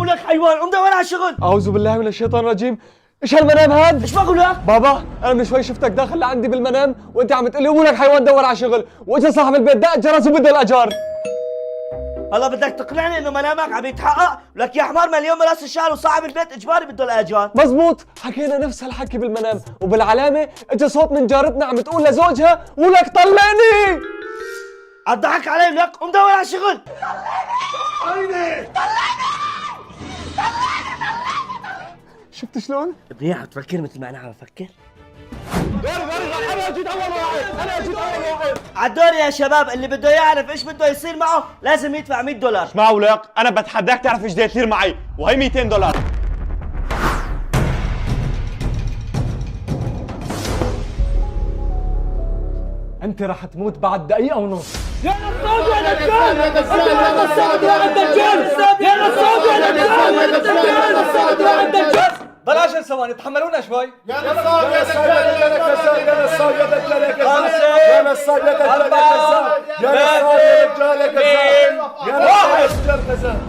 بقول لك حيوان، قوم دور على شغل. اعوذ بالله من الشيطان الرجيم. ايش هالمنام هاد؟ ايش بقول لك؟ بابا انا من شوي شفتك داخل لعندي بالمنام وانت عم تقول لي قوم لك حيوان دور على شغل، واجا صاحب البيت دق الجرس وبده الاجار. هلا بدك تقنعني انه منامك عم يتحقق؟ ولك يا حمار مليون براس الشهر وصاحب البيت اجباري بده الاجار. مزبوط، حكينا نفس هالحكي بالمنام، وبالعلامه اجى صوت من جارتنا عم تقول لزوجها ولك طلقني. الضحك علي. لك قوم دور على شغل. شفت شلون؟ منيح تفكر مثل ما انا عم افكر. انا جيت اول واحد، انا جيت اول واحد. عالدور يا شباب، اللي بده يعرف ايش بده يصير معه لازم يدفع $100. اسمعوا لك، انا بتحداك تعرف ايش بده يصير معي، وهي $200. انت رح تموت بعد دقيقه ونص. يا نصاب يا دجال! يا نصاب يا دجال! يا نصاب يا دجال! يا نصاب يا دجال! ضل 10 ثواني، تحملونا شوي. يا نصاب يا دجال يا كذاب، يا نصاب يا دجال يا كذاب، يا نصاب يا دجال يا كذاب، يا نصاب يا دجال يا كذاب، يا نصاب يا دجال كذاب.